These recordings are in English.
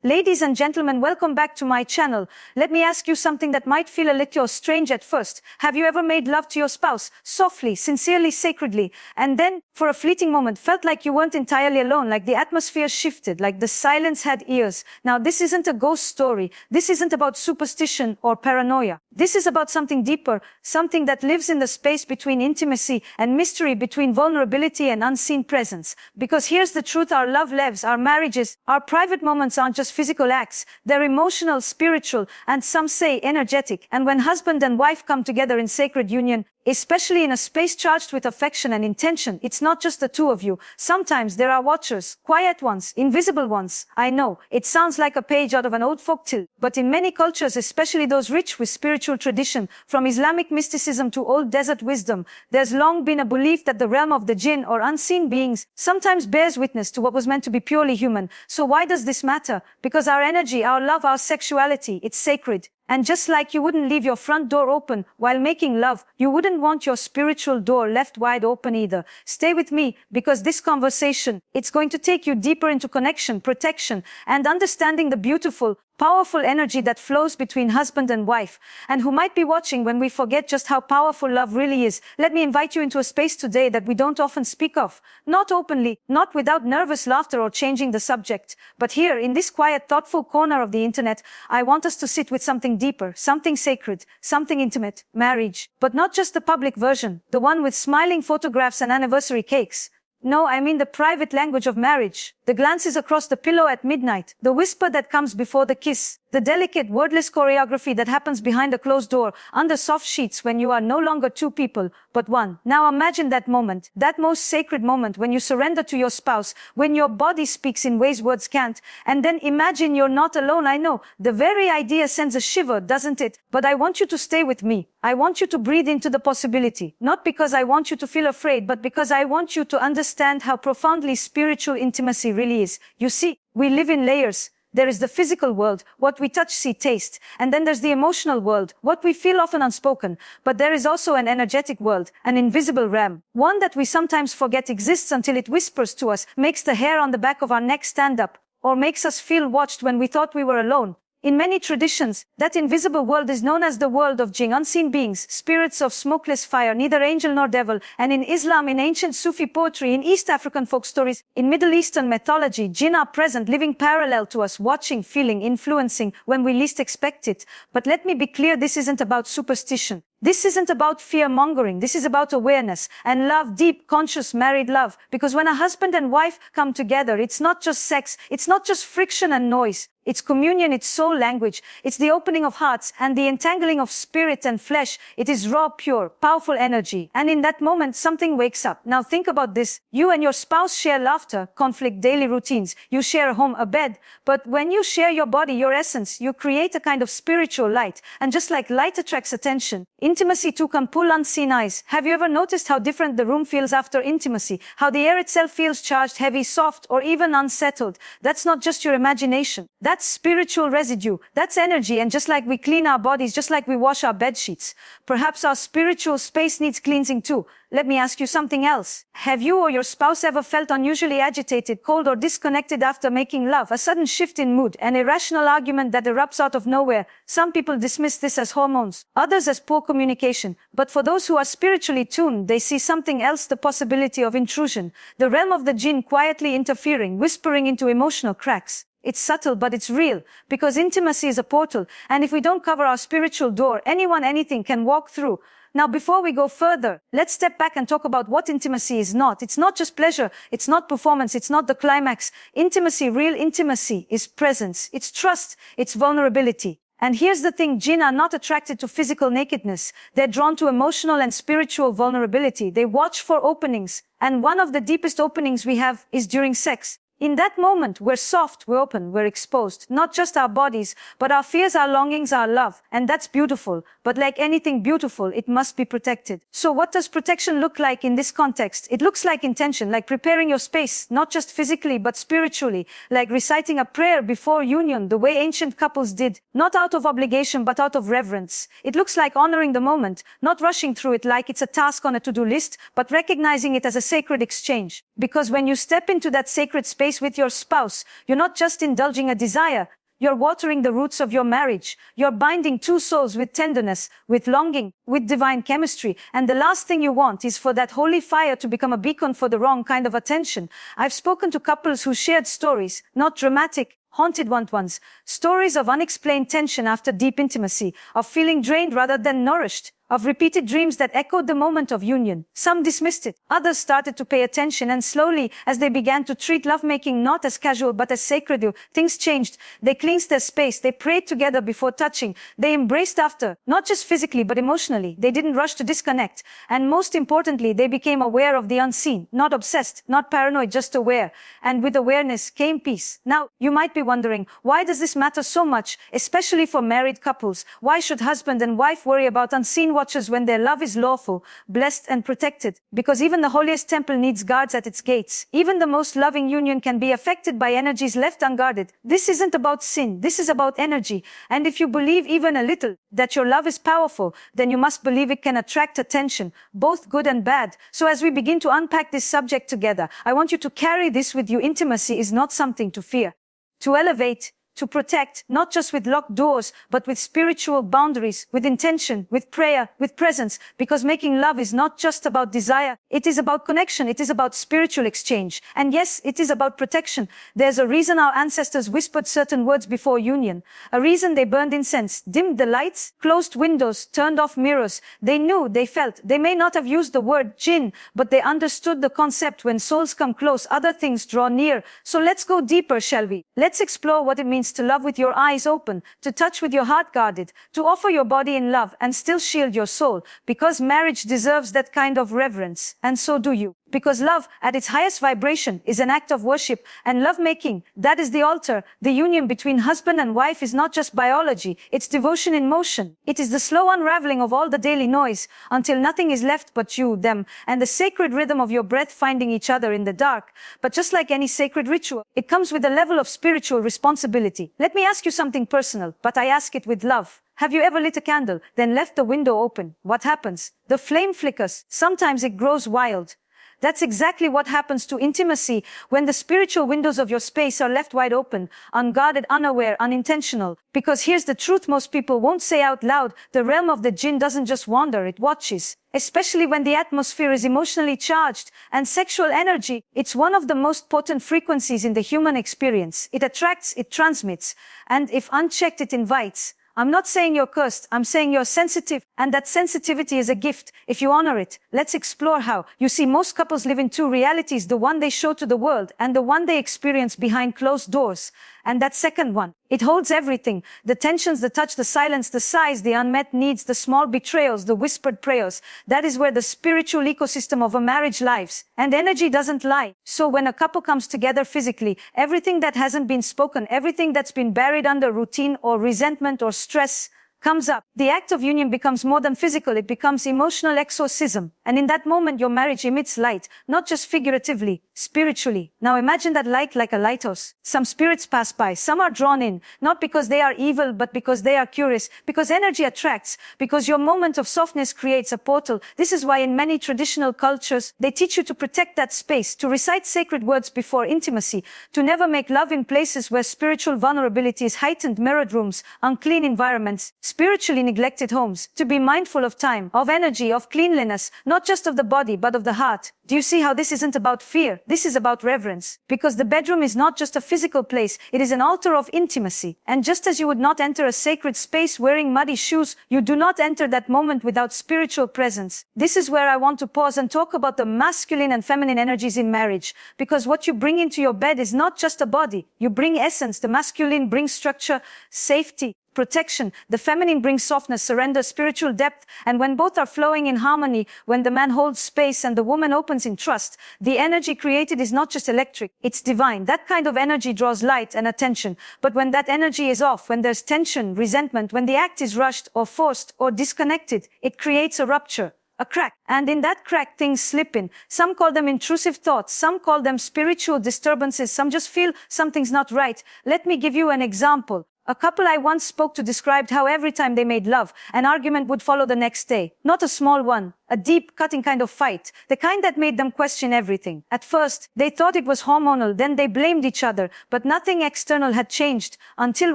Ladies and gentlemen, welcome back to my channel. Let me ask you something that might feel a little strange at first. Have you ever made love to your spouse, softly, sincerely, sacredly, and then, for a fleeting moment, felt like you weren't entirely alone, like the atmosphere shifted, like the silence had ears? Now, this isn't a ghost story. This isn't about superstition or paranoia. This is about something deeper, something that lives in the space between intimacy and mystery, between vulnerability and unseen presence. Because here's the truth: our love lives, our marriages, our private moments aren't just physical acts. They're emotional, spiritual, and some say energetic. And when husband and wife come together in sacred union, especially in a space charged with affection and intention, it's not just the two of you. Sometimes there are watchers, quiet ones, invisible ones. I know, it sounds like a page out of an old folktale, but in many cultures, especially those rich with spiritual tradition, from Islamic mysticism to old desert wisdom, there's long been a belief that the realm of the Jinn, or unseen beings, sometimes bears witness to what was meant to be purely human. So why does this matter? Because our energy, our love, our sexuality, it's sacred. And just like you wouldn't leave your front door open while making love, you wouldn't want your spiritual door left wide open either. Stay with me, because this conversation, it's going to take you deeper into connection, protection, and understanding the beautiful, powerful energy that flows between husband and wife, and who might be watching when we forget just how powerful love really is. Let me invite you into a space today that we don't often speak of. Not openly, not without nervous laughter or changing the subject, but here, in this quiet, thoughtful corner of the internet, I want us to sit with something deeper, something sacred, something intimate: marriage. But not just the public version, the one with smiling photographs and anniversary cakes. No, I mean the private language of marriage. The glances across the pillow at midnight, the whisper that comes before the kiss, the delicate, wordless choreography that happens behind a closed door, under soft sheets, when you are no longer two people, but one. Now imagine that moment, that most sacred moment when you surrender to your spouse, when your body speaks in ways words can't, and then imagine you're not alone. I know, the very idea sends a shiver, doesn't it? But I want you to stay with me. I want you to breathe into the possibility, not because I want you to feel afraid, but because I want you to understand how profoundly spiritual intimacy really is. You see, we live in layers. There is the physical world, what we touch, see, taste. And then there's the emotional world, what we feel, often unspoken. But there is also an energetic world, an invisible realm. One that we sometimes forget exists until it whispers to us, makes the hair on the back of our neck stand up, or makes us feel watched when we thought we were alone. In many traditions, that invisible world is known as the world of Jinn, unseen beings, spirits of smokeless fire, neither angel nor devil. And in Islam, in ancient Sufi poetry, in East African folk stories, in Middle Eastern mythology, Jinn are present, living parallel to us, watching, feeling, influencing when we least expect it. But let me be clear, this isn't about superstition. This isn't about fear-mongering. This is about awareness and love, deep, conscious, married love. Because when a husband and wife come together, it's not just sex, it's not just friction and noise. It's communion, it's soul language, it's the opening of hearts and the entangling of spirit and flesh. It is raw, pure, powerful energy. And in that moment, something wakes up. Now think about this. You and your spouse share laughter, conflict, daily routines. You share a home, a bed. But when you share your body, your essence, you create a kind of spiritual light. And just like light attracts attention, intimacy too can pull unseen eyes. Have you ever noticed how different the room feels after intimacy? How the air itself feels charged, heavy, soft, or even unsettled? That's not just your imagination. That's spiritual residue. That's energy. And just like we clean our bodies, just like we wash our bed sheets, perhaps our spiritual space needs cleansing too. Let me ask you something else. Have you or your spouse ever felt unusually agitated, cold, or disconnected after making love? A sudden shift in mood, an irrational argument that erupts out of nowhere. Some people dismiss this as hormones, others as poor communication. But for those who are spiritually tuned, they see something else: the possibility of intrusion, the realm of the Jinn quietly interfering, whispering into emotional cracks. It's subtle, but it's real, because intimacy is a portal, and if we don't cover our spiritual door, anyone, anything can walk through. Now, before we go further, let's step back and talk about what intimacy is not. It's not just pleasure, it's not performance, it's not the climax. Intimacy, real intimacy, is presence, it's trust, it's vulnerability. And here's the thing: Jinn are not attracted to physical nakedness. They're drawn to emotional and spiritual vulnerability. They watch for openings, and one of the deepest openings we have is during sex. In that moment, we're soft, we're open, we're exposed. Not just our bodies, but our fears, our longings, our love. And that's beautiful. But like anything beautiful, it must be protected. So what does protection look like in this context? It looks like intention, like preparing your space, not just physically, but spiritually. Like reciting a prayer before union, the way ancient couples did. Not out of obligation, but out of reverence. It looks like honoring the moment, not rushing through it like it's a task on a to-do list, but recognizing it as a sacred exchange. Because when you step into that sacred space, space with your spouse, you're not just indulging a desire, you're watering the roots of your marriage. You're binding two souls with tenderness, with longing, with divine chemistry. And the last thing you want is for that holy fire to become a beacon for the wrong kind of attention. I've spoken to couples who shared stories, not dramatic, haunted ones, stories of unexplained tension after deep intimacy, of feeling drained rather than nourished, of repeated dreams that echoed the moment of union. Some dismissed it. Others started to pay attention, and slowly, as they began to treat lovemaking not as casual but as sacred, things changed. They cleansed their space. They prayed together before touching. They embraced after, not just physically but emotionally. They didn't rush to disconnect. And most importantly, they became aware of the unseen, not obsessed, not paranoid, just aware. And with awareness came peace. Now, you might be wondering, why does this matter so much, especially for married couples? Why should husband and wife worry about unseen watchers when their love is lawful, blessed and protected? Because even the holiest temple needs guards at its gates. Even the most loving union can be affected by energies left unguarded. This isn't about sin. This is about energy. And if you believe even a little that your love is powerful, then you must believe it can attract attention, both good and bad. So as we begin to unpack this subject together, I want you to carry this with you. Intimacy is not something to fear, to elevate, to protect, not just with locked doors, but with spiritual boundaries, with intention, with prayer, with presence, because making love is not just about desire. It is about connection. It is about spiritual exchange. And yes, it is about protection. There's a reason our ancestors whispered certain words before union, a reason they burned incense, dimmed the lights, closed windows, turned off mirrors. They knew, they felt. They may not have used the word jinn, but they understood the concept. When souls come close, other things draw near. So let's go deeper, shall we? Let's explore what it means to love with your eyes open, to touch with your heart guarded, to offer your body in love and still shield your soul, because marriage deserves that kind of reverence, and so do you. Because love, at its highest vibration, is an act of worship, and lovemaking, that is the altar. The union between husband and wife is not just biology, it's devotion in motion. It is the slow unraveling of all the daily noise, until nothing is left but you, them, and the sacred rhythm of your breath finding each other in the dark. But just like any sacred ritual, it comes with a level of spiritual responsibility. Let me ask you something personal, but I ask it with love. Have you ever lit a candle, then left the window open? What happens? The flame flickers. Sometimes it grows wild. That's exactly what happens to intimacy when the spiritual windows of your space are left wide open, unguarded, unaware, unintentional. Because here's the truth most people won't say out loud: the realm of the jinn doesn't just wander, it watches. Especially when the atmosphere is emotionally charged and sexual energy, it's one of the most potent frequencies in the human experience. It attracts, it transmits, and if unchecked, it invites. I'm not saying you're cursed, I'm saying you're sensitive, and that sensitivity is a gift if you honor it. Let's explore how. You see, most couples live in two realities, the one they show to the world and the one they experience behind closed doors. And that second one, it holds everything: the tensions, the touch, the silence, the sighs, the unmet needs, the small betrayals, the whispered prayers. That is where the spiritual ecosystem of a marriage lives. And energy doesn't lie. So when a couple comes together physically, everything that hasn't been spoken, everything that's been buried under routine or resentment or stress, comes up. The act of union becomes more than physical, it becomes emotional exorcism. And in that moment, your marriage emits light, not just figuratively, spiritually. Now imagine that light like a lighthouse. Some spirits pass by, some are drawn in, not because they are evil, but because they are curious, because energy attracts, because your moment of softness creates a portal. This is why in many traditional cultures, they teach you to protect that space, to recite sacred words before intimacy, to never make love in places where spiritual vulnerability is heightened: mirrored rooms, unclean environments, spiritually neglected homes, to be mindful of time, of energy, of cleanliness, not just of the body, but of the heart. Do you see how this isn't about fear? This is about reverence. Because the bedroom is not just a physical place, it is an altar of intimacy. And just as you would not enter a sacred space wearing muddy shoes, you do not enter that moment without spiritual presence. This is where I want to pause and talk about the masculine and feminine energies in marriage. Because what you bring into your bed is not just a body. You bring essence. The masculine brings structure, safety, protection. The feminine brings softness, surrender, spiritual depth. And when both are flowing in harmony, when the man holds space and the woman opens in trust, the energy created is not just electric, it's divine. That kind of energy draws light and attention. But when that energy is off, when there's tension, resentment, when the act is rushed or forced or disconnected, it creates a rupture, a crack. And in that crack, things slip in. Some call them intrusive thoughts. Some call them spiritual disturbances. Some just feel something's not right. Let me give you an example. A couple I once spoke to described how every time they made love, an argument would follow the next day. Not a small one, a deep, cutting kind of fight, the kind that made them question everything. At first, they thought it was hormonal, then they blamed each other, but nothing external had changed, until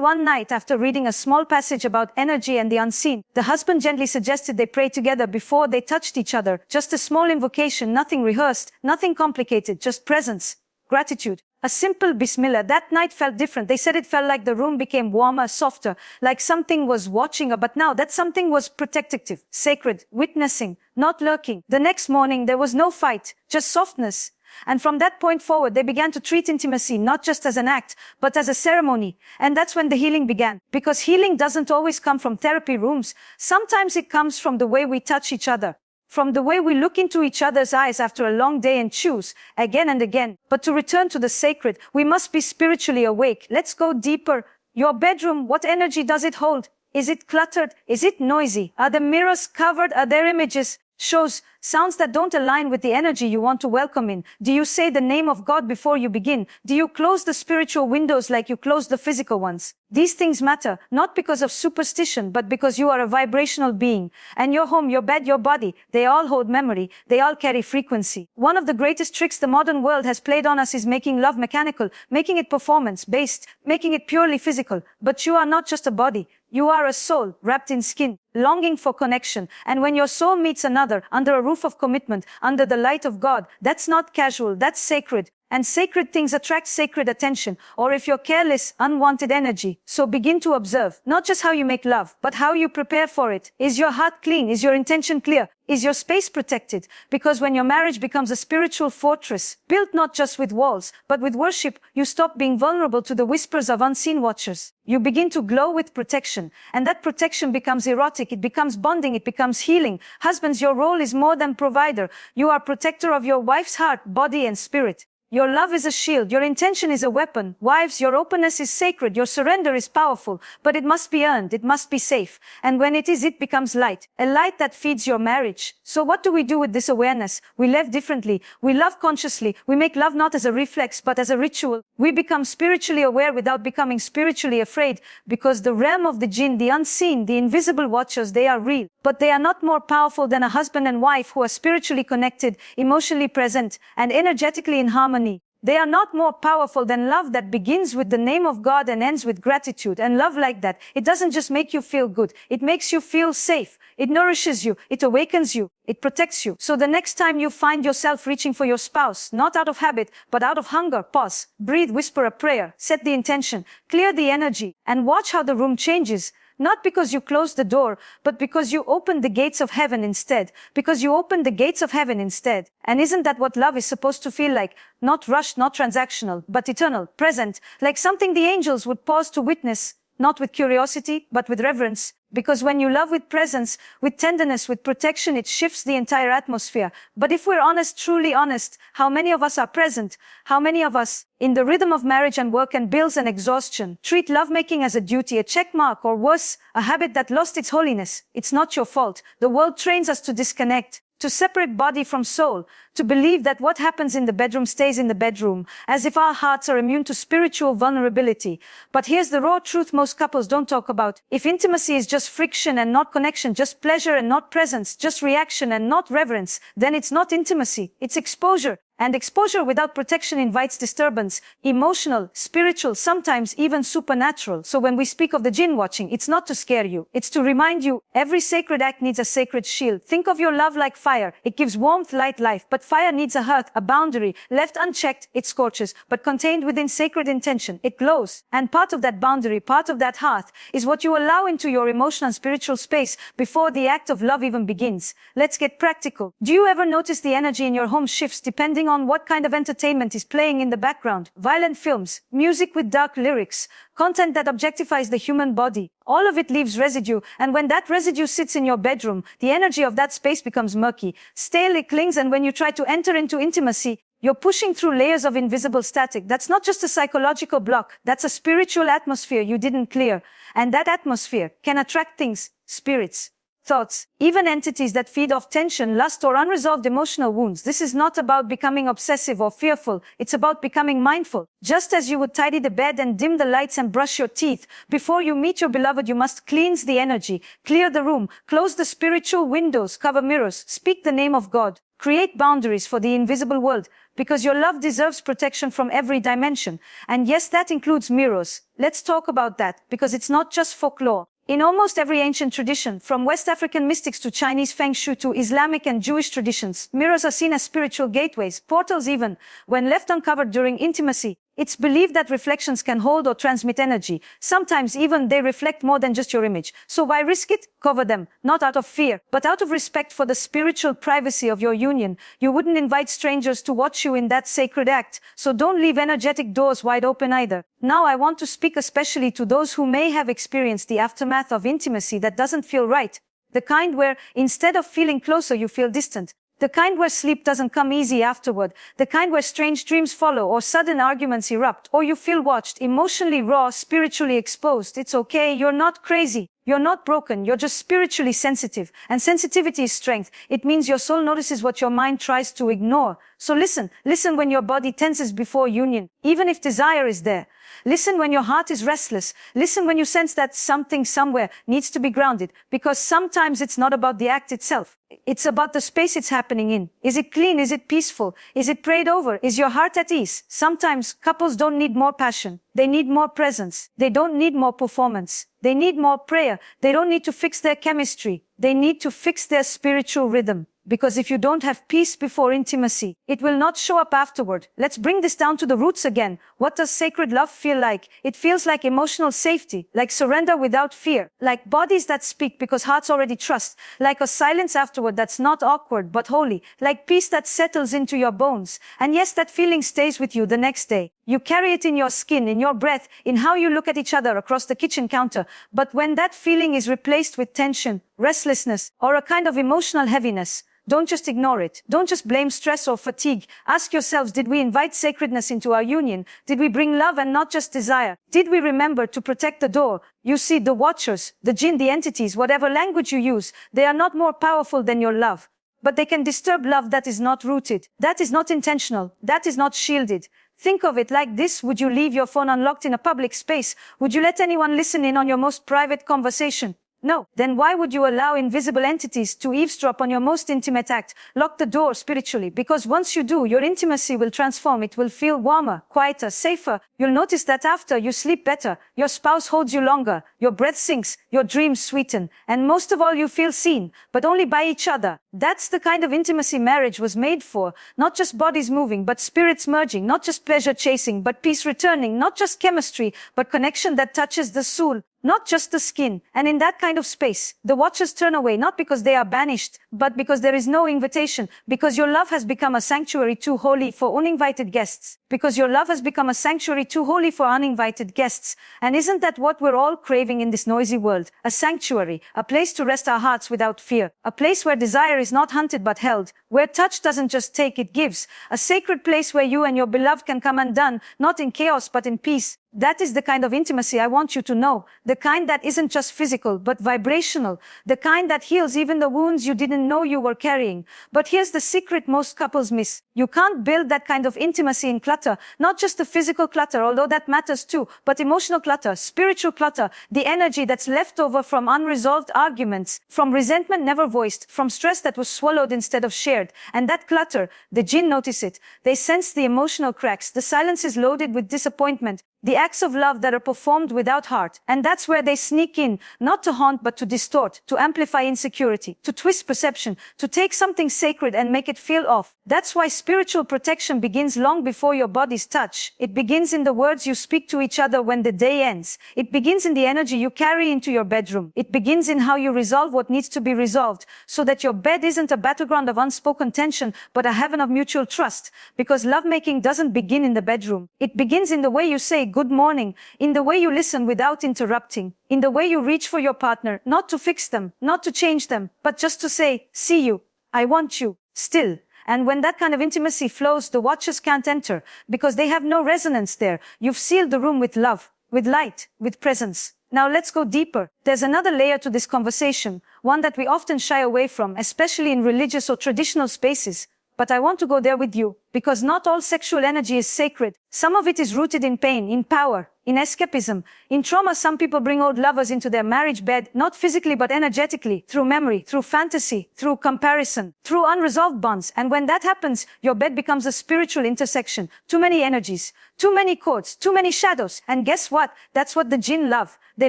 one night, after reading a small passage about energy and the unseen, the husband gently suggested they pray together before they touched each other. Just a small invocation, nothing rehearsed, nothing complicated, just presence, gratitude. A simple bismillah. That night felt different. They said it felt like the room became warmer, softer, like something was watching her, but now that something was protective, sacred, witnessing, not lurking. The next morning, there was no fight, just softness. And from that point forward, they began to treat intimacy not just as an act, but as a ceremony. And that's when the healing began. Because healing doesn't always come from therapy rooms. Sometimes it comes from the way we touch each other, from the way we look into each other's eyes after a long day and choose, again and again. But to return to the sacred, we must be spiritually awake. Let's go deeper. Your bedroom, what energy does it hold? Is it cluttered? Is it noisy? Are the mirrors covered? Are there images, shows, sounds that don't align with the energy you want to welcome in? Do you say the name of God before you begin? Do you close the spiritual windows like you close the physical ones? These things matter, not because of superstition, but because you are a vibrational being. And your home, your bed, your body, they all hold memory. They all carry frequency. One of the greatest tricks the modern world has played on us is making love mechanical, making it performance-based, making it purely physical. But you are not just a body. You are a soul wrapped in skin, longing for connection. And when your soul meets another under a roof of commitment, under the light of God, that's not casual, that's sacred. And sacred things attract sacred attention, or if you're careless, unwanted energy. So begin to observe, not just how you make love, but how you prepare for it. Is your heart clean? Is your intention clear? Is your space protected? Because when your marriage becomes a spiritual fortress, built not just with walls, but with worship, you stop being vulnerable to the whispers of unseen watchers. You begin to glow with protection, and that protection becomes erotic, it becomes bonding, it becomes healing. Husbands, your role is more than provider. You are protector of your wife's heart, body, and spirit. Your love is a shield. Your intention is a weapon. Wives, your openness is sacred. Your surrender is powerful, but it must be earned. It must be safe. And when it is, it becomes light. A light that feeds your marriage. So what do we do with this awareness? We live differently. We love consciously. We make love not as a reflex, but as a ritual. We become spiritually aware without becoming spiritually afraid, because the realm of the Jinn, the unseen, the invisible watchers, they are real. But they are not more powerful than a husband and wife who are spiritually connected, emotionally present, and energetically in harmony. They are not more powerful than love that begins with the name of God and ends with gratitude. And love like that, it doesn't just make you feel good. It makes you feel safe. It nourishes you. It awakens you. It protects you. So the next time you find yourself reaching for your spouse, not out of habit, but out of hunger, pause, breathe, whisper a prayer, set the intention, clear the energy, and watch how the room changes. Not because you closed the door, but because you opened the gates of heaven instead. Because you opened the gates of heaven instead. And isn't that what love is supposed to feel like? Not rushed, not transactional, but eternal, present, like something the angels would pause to witness, not with curiosity, but with reverence. Because when you love with presence, with tenderness, with protection, it shifts the entire atmosphere. But if we're honest, truly honest, how many of us are present? How many of us, in the rhythm of marriage and work and bills and exhaustion, treat lovemaking as a duty, a check mark, or worse, a habit that lost its holiness? It's not your fault. The world trains us to disconnect, to separate body from soul, to believe that what happens in the bedroom stays in the bedroom, as if our hearts are immune to spiritual vulnerability. But here's the raw truth most couples don't talk about. If intimacy is just friction and not connection, just pleasure and not presence, just reaction and not reverence, then it's not intimacy, it's exposure. And exposure without protection invites disturbance, emotional, spiritual, sometimes even supernatural. So when we speak of the Jinn watching, it's not to scare you. It's to remind you, every sacred act needs a sacred shield. Think of your love like fire. It gives warmth, light, life. But fire needs a hearth, a boundary. Left unchecked, it scorches. But contained within sacred intention, it glows. And part of that boundary, part of that hearth, is what you allow into your emotional and spiritual space before the act of love even begins. Let's get practical. Do you ever notice the energy in your home shifts depending on what kind of entertainment is playing in the background? Violent films, music with dark lyrics, content that objectifies the human body. All of it leaves residue, and when that residue sits in your bedroom, the energy of that space becomes murky. Stale, it clings, and when you try to enter into intimacy, you're pushing through layers of invisible static. That's not just a psychological block. That's a spiritual atmosphere you didn't clear. And that atmosphere can attract things, spirits, thoughts, even entities that feed off tension, lust, or unresolved emotional wounds. This is not about becoming obsessive or fearful. It's about becoming mindful. Just as you would tidy the bed and dim the lights and brush your teeth, before you meet your beloved, you must cleanse the energy, clear the room, close the spiritual windows, cover mirrors, speak the name of God, create boundaries for the invisible world, because your love deserves protection from every dimension. And yes, that includes mirrors. Let's talk about that, because it's not just folklore. In almost every ancient tradition, from West African mystics to Chinese Feng Shui to Islamic and Jewish traditions, mirrors are seen as spiritual gateways, portals even. When left uncovered during intimacy, it's believed that reflections can hold or transmit energy. Sometimes even they reflect more than just your image. So why risk it? Cover them, not out of fear, but out of respect for the spiritual privacy of your union. You wouldn't invite strangers to watch you in that sacred act, so don't leave energetic doors wide open either. Now I want to speak especially to those who may have experienced the aftermath of intimacy that doesn't feel right. The kind where, instead of feeling closer, you feel distant. The kind where sleep doesn't come easy afterward. The kind where strange dreams follow or sudden arguments erupt, or you feel watched, emotionally raw, spiritually exposed. It's okay. You're not crazy. You're not broken. You're just spiritually sensitive. And sensitivity is strength. It means your soul notices what your mind tries to ignore. So listen when your body tenses before union, even if desire is there. Listen when your heart is restless. Listen when you sense that something somewhere needs to be grounded, because sometimes it's not about the act itself. It's about the space it's happening in. Is it clean? Is it peaceful? Is it prayed over? Is your heart at ease? Sometimes couples don't need more passion. They need more presence. They don't need more performance. They need more prayer. They don't need to fix their chemistry. They need to fix their spiritual rhythm. Because if you don't have peace before intimacy, it will not show up afterward. Let's bring this down to the roots again. What does sacred love feel like? It feels like emotional safety, like surrender without fear, like bodies that speak because hearts already trust, like a silence afterward that's not awkward but holy, like peace that settles into your bones. And yes, that feeling stays with you the next day. You carry it in your skin, in your breath, in how you look at each other across the kitchen counter. But when that feeling is replaced with tension, restlessness, or a kind of emotional heaviness, don't just ignore it. Don't just blame stress or fatigue. Ask yourselves, did we invite sacredness into our union? Did we bring love and not just desire? Did we remember to protect the door? You see, the watchers, the jinn, the entities, whatever language you use, they are not more powerful than your love. But they can disturb love that is not rooted, that is not intentional, that is not shielded. Think of it like this. Would you leave your phone unlocked in a public space? Would you let anyone listen in on your most private conversation? No. Then why would you allow invisible entities to eavesdrop on your most intimate act? Lock the door spiritually, because once you do, your intimacy will transform. It will feel warmer, quieter, safer. You'll notice that after, you sleep better, your spouse holds you longer, your breath sinks, your dreams sweeten, and most of all, you feel seen, but only by each other. That's the kind of intimacy marriage was made for. Not just bodies moving, but spirits merging. Not just pleasure chasing, but peace returning. Not just chemistry, but connection that touches the soul. Not just the skin. And in that kind of space, the watchers turn away, not because they are banished, but because there is no invitation, because your love has become a sanctuary too holy for uninvited guests, because your love has become a sanctuary too holy for uninvited guests. And isn't that what we're all craving in this noisy world? A sanctuary, a place to rest our hearts without fear, a place where desire is not hunted but held, where touch doesn't just take, it gives, a sacred place where you and your beloved can come undone, not in chaos but in peace. That is the kind of intimacy I want you to know. The kind that isn't just physical, but vibrational. The kind that heals even the wounds you didn't know you were carrying. But here's the secret most couples miss. You can't build that kind of intimacy in clutter. Not just the physical clutter, although that matters too, but emotional clutter, spiritual clutter, the energy that's left over from unresolved arguments, from resentment never voiced, from stress that was swallowed instead of shared. And that clutter, the jinn notice it. They sense the emotional cracks. The silence is loaded with disappointment. The acts of love that are performed without heart. And that's where they sneak in, not to haunt but to distort, to amplify insecurity, to twist perception, to take something sacred and make it feel off. That's why spiritual protection begins long before your bodies touch. It begins in the words you speak to each other when the day ends. It begins in the energy you carry into your bedroom. It begins in how you resolve what needs to be resolved, so that your bed isn't a battleground of unspoken tension, but a heaven of mutual trust. Because lovemaking doesn't begin in the bedroom. It begins in the way you say good morning, in the way you listen without interrupting, in the way you reach for your partner, not to fix them, not to change them, but just to say, see you, I want you, still. And when that kind of intimacy flows, the watchers can't enter, because they have no resonance there. You've sealed the room with love, with light, with presence. Now let's go deeper. There's another layer to this conversation, one that we often shy away from, especially in religious or traditional spaces. But I want to go there with you, because not all sexual energy is sacred. Some of it is rooted in pain, in power, in escapism, in trauma. Some people bring old lovers into their marriage bed, not physically but energetically, through memory, through fantasy, through comparison, through unresolved bonds. And when that happens, your bed becomes a spiritual intersection. Too many energies, too many chords, too many shadows. And guess what? That's what the Jinn love. They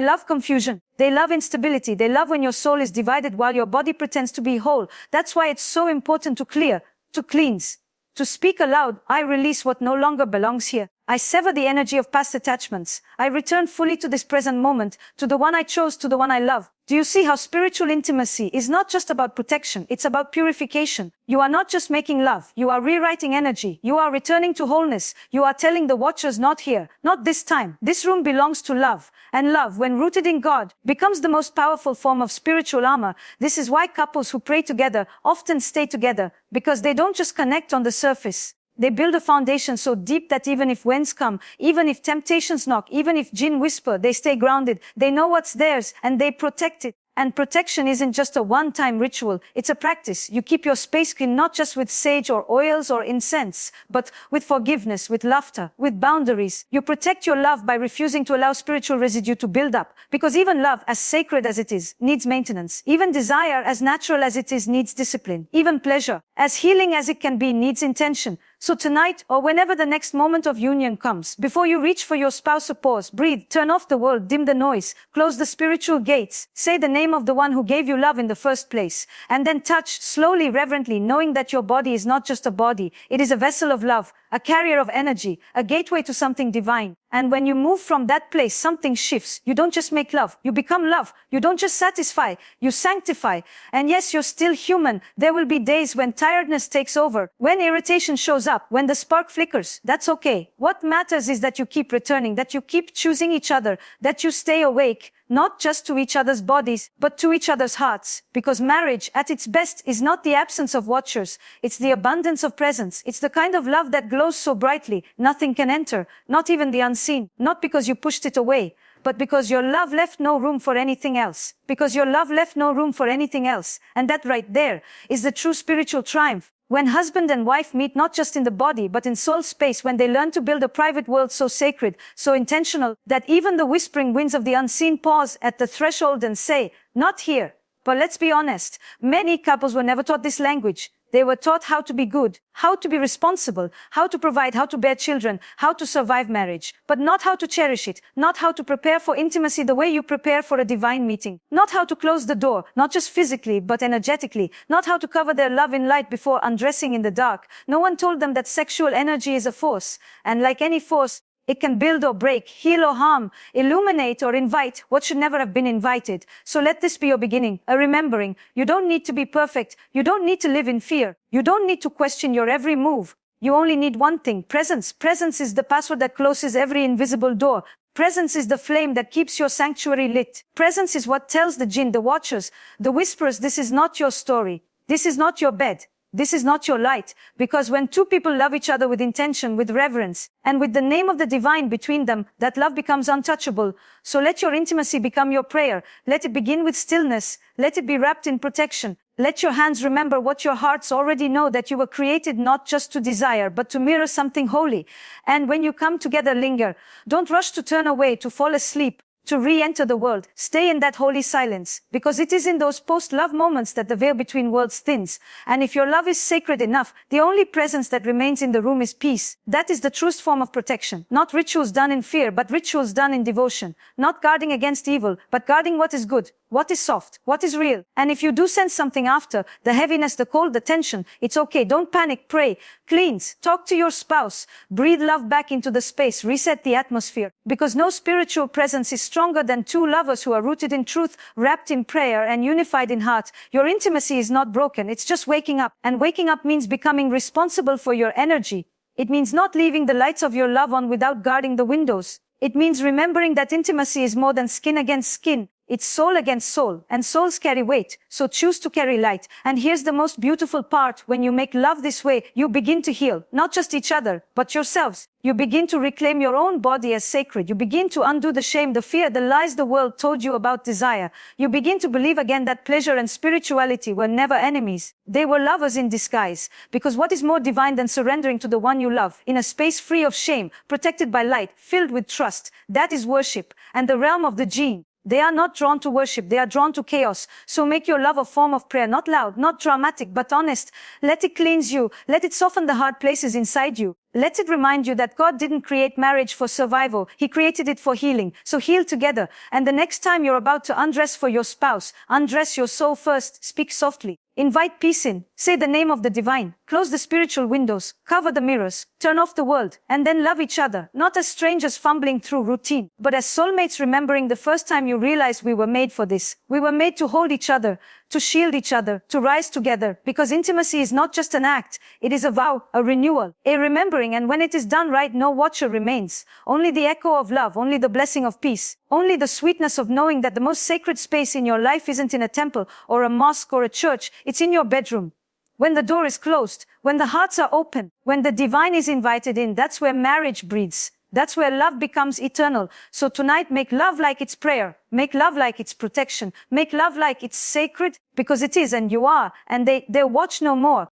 love confusion. They love instability. They love when your soul is divided while your body pretends to be whole. That's why it's so important to clear, to cleanse, to speak aloud. I release what no longer belongs here. I sever the energy of past attachments. I return fully to this present moment, to the one I chose, to the one I love. Do you see how spiritual intimacy is not just about protection, it's about purification. You are not just making love, you are rewriting energy, you are returning to wholeness, you are telling the watchers, not here, not this time. This room belongs to love, and love, when rooted in God, becomes the most powerful form of spiritual armor. This is why couples who pray together often stay together, because they don't just connect on the surface. They build a foundation so deep that even if winds come, even if temptations knock, even if Jinn whisper, they stay grounded. They know what's theirs and they protect it. And protection isn't just a one-time ritual, it's a practice. You keep your space clean not just with sage or oils or incense, but with forgiveness, with laughter, with boundaries. You protect your love by refusing to allow spiritual residue to build up. Because even love, as sacred as it is, needs maintenance. Even desire, as natural as it is, needs discipline. Even pleasure, as healing as it can be, needs intention. So tonight, or whenever the next moment of union comes, before you reach for your spouse, pause, breathe, turn off the world, dim the noise, close the spiritual gates, say the name of the one who gave you love in the first place, and then touch slowly, reverently, knowing that your body is not just a body, it is a vessel of love, a carrier of energy, a gateway to something divine. And when you move from that place, something shifts. You don't just make love, you become love. You don't just satisfy, you sanctify. And yes, you're still human. There will be days when tiredness takes over, when irritation shows up, when the spark flickers. That's okay. What matters is that you keep returning, that you keep choosing each other, that you stay awake, not just to each other's bodies, but to each other's hearts. Because marriage, at its best, is not the absence of watchers. It's the abundance of presence. It's the kind of love that glows so brightly, nothing can enter, not even the unseen. Not because you pushed it away, but because your love left no room for anything else. Because your love left no room for anything else. And that right there is the true spiritual triumph. When husband and wife meet not just in the body but in soul space, when they learn to build a private world so sacred, so intentional, that even the whispering winds of the unseen pause at the threshold and say, not here. But let's be honest, many couples were never taught this language. They were taught how to be good, how to be responsible, how to provide, how to bear children, how to survive marriage, but not how to cherish it, not how to prepare for intimacy the way you prepare for a divine meeting, not how to close the door, not just physically, but energetically, not how to cover their love in light before undressing in the dark. No one told them that sexual energy is a force, and like any force, it can build or break, heal or harm, illuminate or invite what should never have been invited. So let this be your beginning, a remembering. You don't need to be perfect. You don't need to live in fear. You don't need to question your every move. You only need one thing, presence. Presence is the password that closes every invisible door. Presence is the flame that keeps your sanctuary lit. Presence is what tells the Jinn, the watchers, the whisperers, this is not your story. This is not your bed. This is not your light, because when two people love each other with intention, with reverence, and with the name of the divine between them, that love becomes untouchable. So let your intimacy become your prayer. Let it begin with stillness. Let it be wrapped in protection. Let your hands remember what your hearts already know, that you were created not just to desire, but to mirror something holy. And when you come together, linger. Don't rush to turn away, to fall asleep, to re-enter the world. Stay in that holy silence, because it is in those post-love moments that the veil between worlds thins. And if your love is sacred enough, the only presence that remains in the room is peace. That is the truest form of protection. Not rituals done in fear, but rituals done in devotion. Not guarding against evil, but guarding what is good, what is soft, what is real. And if you do sense something after, the heaviness, the cold, the tension, it's okay. Don't panic, pray, cleanse, talk to your spouse, breathe love back into the space, reset the atmosphere. Because no spiritual presence is stronger than two lovers who are rooted in truth, wrapped in prayer, and unified in heart. Your intimacy is not broken, it's just waking up. And waking up means becoming responsible for your energy. It means not leaving the lights of your love on without guarding the windows. It means remembering that intimacy is more than skin against skin. It's soul against soul, and souls carry weight, so choose to carry light. And here's the most beautiful part: when you make love this way, you begin to heal, not just each other, but yourselves. You begin to reclaim your own body as sacred. You begin to undo the shame, the fear, the lies the world told you about desire. You begin to believe again that pleasure and spirituality were never enemies. They were lovers in disguise. Because what is more divine than surrendering to the one you love, in a space free of shame, protected by light, filled with trust? That is worship, and the realm of the Jinn. They are not drawn to worship, they are drawn to chaos. So make your love a form of prayer, not loud, not dramatic, but honest. Let it cleanse you, let it soften the hard places inside you. Let it remind you that God didn't create marriage for survival, He created it for healing. So heal together. And the next time you're about to undress for your spouse, undress your soul first, speak softly. Invite peace in, say the name of the divine, close the spiritual windows, cover the mirrors, turn off the world, and then love each other, not as strangers fumbling through routine, but as soulmates remembering the first time you realized we were made for this. We were made to hold each other, to shield each other, to rise together, because intimacy is not just an act, it is a vow, a renewal, a remembering, and when it is done right, no watcher remains. Only the echo of love, only the blessing of peace, only the sweetness of knowing that the most sacred space in your life isn't in a temple, or a mosque, or a church, it's in your bedroom. When the door is closed, when the hearts are open, when the divine is invited in, that's where marriage breathes. That's where love becomes eternal. So tonight, make love like it's prayer. Make love like it's protection. Make love like it's sacred, because it is, and you are, and they watch no more.